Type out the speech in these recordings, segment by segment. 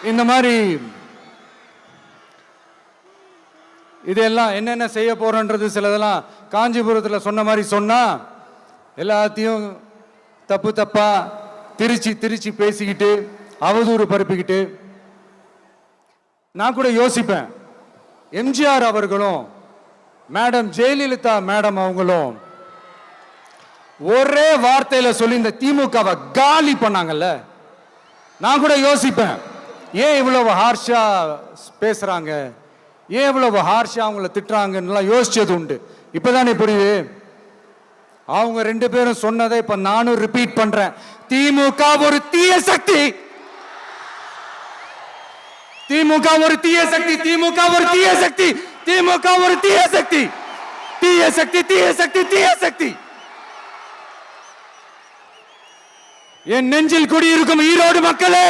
இந்த மாதிரி இதெல்லாம் என்னென்ன செய்ய போறோன்றது சிலதெல்லாம் காஞ்சிபுரத்தில் சொன்ன மாதிரி சொன்னா எல்லாத்தையும் தப்பு தப்பா திருச்சி திருச்சி பேசிக்கிட்டு அவதூறு பரப்பிக்கிட்டு நான் கூட யோசிப்பேன், எம்ஜிஆர் அவர்களும் மேடம் ஜெயலலிதா மேடம் அவங்களும் ஒரே வார்த்தையில சொல்லி இந்த திமுகவை காலி பண்ணாங்கல்ல. நான் கூட யோசிப்பேன், ஏன் இவ்வளவு ஹார்ஷா பேசுறாங்க, ஏன் இவ்வளவு ஹார்ஷா அவங்கள திட்டுறாங்கன்னு யோசிச்சது உண்டு. இப்பதானே புரியுது. அவங்க ரெண்டு பேரும் சொன்னதை இப்ப நானும் ரிப்பீட் பண்றேன். திமுக ஒரு தீய சக்தி, திமுக ஒரு தீய சக்தி, திமுக ஒரு தீய சக்தி, திமுக ஒரு தீய சக்தி, தீய சக்தி, தீய சக்தி, தீய சக்தி. என் நெஞ்சில் குடியிருக்கும் ஈரோடு மக்களே,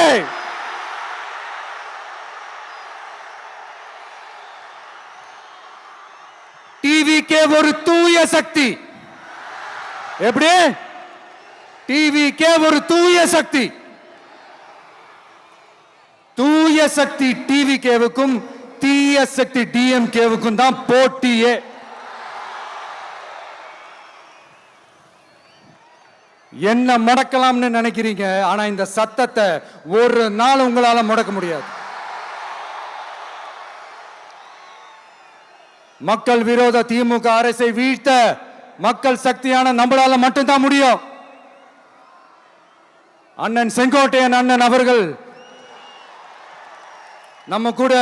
டிவிகே ஒரு தூய சக்தி. எப்படி? டிவிகே ஒரு தூய சக்தி. தூய சக்தி டிவிகேவுக்கும் தீய சக்தி டிஎம்கேவுக்கும் தான் போட்டியே. என்ன முடக்கலாம்னு நினைக்கிறீங்க, ஆனா இந்த சத்தத்தை ஒரு நாள் உங்களால முடக்க முடியாது. மக்கள் விரோத திமுக அரசை வீழ்த்த மக்கள் சக்தியான நம்மளால மட்டும்தான் முடியும். அண்ணன் செங்கோட்டையன் அண்ணன் அவர்கள் நம்ம கூட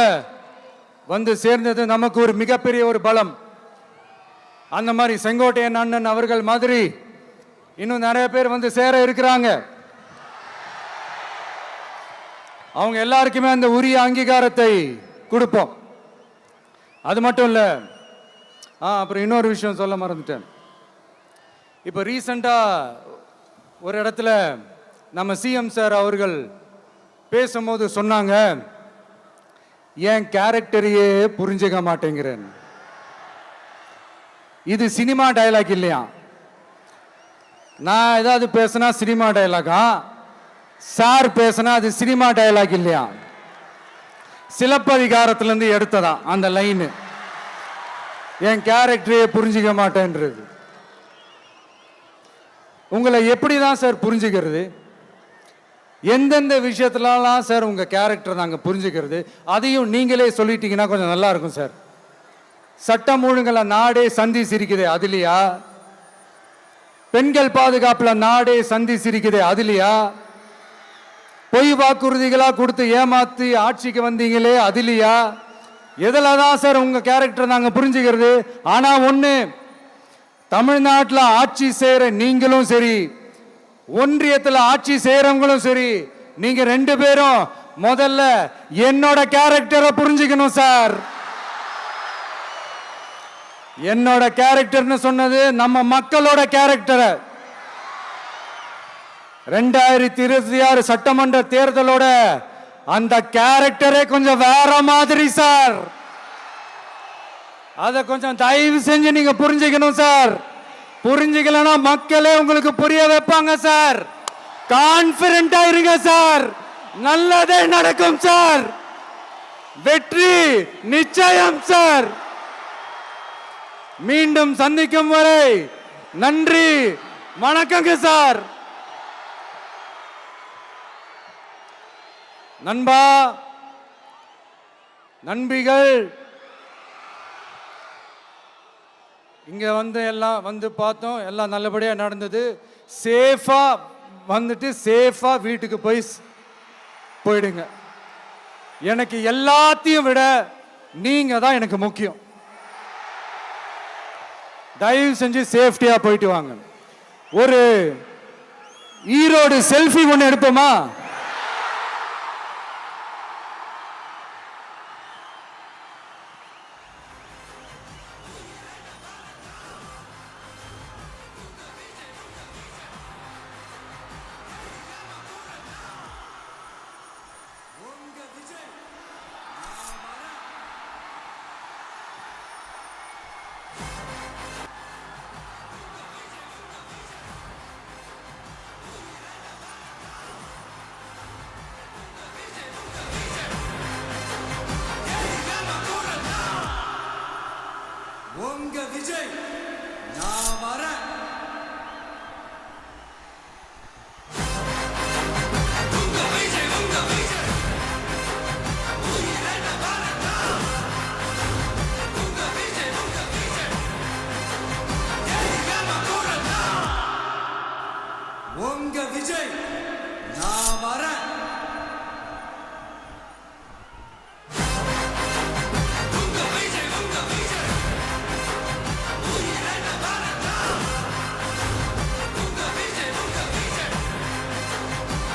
வந்து சேர்ந்தது நமக்கு ஒரு மிகப்பெரிய ஒரு பலம். அந்த மாதிரி செங்கோட்டையன் அண்ணன் அவர்கள் மாதிரி இன்னும் நிறைய பேர் வந்து சேர இருக்கிறாங்க. அவங்க எல்லாருக்குமே அந்த உரிய அங்கீகாரத்தை கொடுப்போம். அது மட்டும் இல்ல, அப்புறம் இன்னொரு விஷயம் சொல்ல மறந்துட்டேன். இப்போ ரீசண்டா ஒரு இடத்துல நம்ம சிஎம் சார் அவர்கள் பேசும்போது சொன்னாங்க, என் கேரக்டரையே புரிஞ்சுக்க மாட்டேங்கிறேன். இது சினிமா டயலாக் இல்லையா? நான் ஏதாவது பேசினா சினிமா டயலாகா? சார் பேசினா அது சினிமா டயலாக் இல்லையா? சிலப்பதிகாரத்திலிருந்து எடுத்ததா அந்த லைன். என் கேரக்டரையே புரிஞ்சிக்க மாட்டேன்றது. உங்களை எப்படிதான் சார் புரிஞ்சுக்கிறது? எந்தெந்த விஷயத்துலலாம் சார் உங்க கேரக்டர் நாங்கள் புரிஞ்சுக்கிறது? அதையும் நீங்களே சொல்லிட்டீங்கன்னா கொஞ்சம் நல்லா இருக்கும் சார். சட்டம் ஒழுங்குல நாடே சந்தி சிரிக்குது அதுலையா? பெண்கள் பாதுகாப்புல நாடே சந்தி சிரிக்குது அதுலையா? பொய் வாக்குறுதிகளா கொடுத்து ஏமாத்தி ஆட்சிக்கு வந்தீங்களே அதுலையா? எதுல தான் சார் உங்க கேரக்டர் நாங்க புரிஞ்சுக்கிறது? ஆனா ஒண்ணு, தமிழ்நாட்டில் ஆட்சி செய்யற நீங்களும் சரி, ஒன்றியத்தில் ஆட்சி செய்யறவங்களும் சரி, நீங்க ரெண்டு பேரும் முதல்ல என்னோட கேரக்டரை புரிஞ்சுக்கணும் சார். என்னோட கேரக்டர்னு சொன்னது நம்ம மக்களோட கேரக்டரை. 2026 சட்டமன்ற தேர்தலோட அந்த கேரக்டரே கொஞ்சம் வேற மாதிரி சார். அதை கொஞ்சம் தயவு செஞ்சு நீங்க புரிஞ்சுக்கணும் சார். புரிஞ்சுக்கலன்னா மக்களே உங்களுக்கு புரிய வைப்பாங்க சார். கான்பிடென்டா இருங்க சார், நல்லதே நடக்கும் சார். வெற்றி நிச்சயம் சார். மீண்டும் சந்திக்கும் வரை நன்றி, வணக்கங்க சார். நண்பா, நண்பிகள், இங்க வந்து எல்லாம் வந்து பார்த்தோம், எல்லாம் நல்லபடியா நடந்தது. சேஃபா வந்துட்டு சேஃபா வீட்டுக்கு போயிடுங்க. எனக்கு எல்லாத்தையும் விட நீங்க தான் எனக்கு முக்கியம். தயவு செஞ்சு சேஃப்டியா போயிட்டு வாங்க. ஒரு ஈரோடு செல்ஃபி ஒன்று எடுப்போமா? விஜய் நான் வரேன்.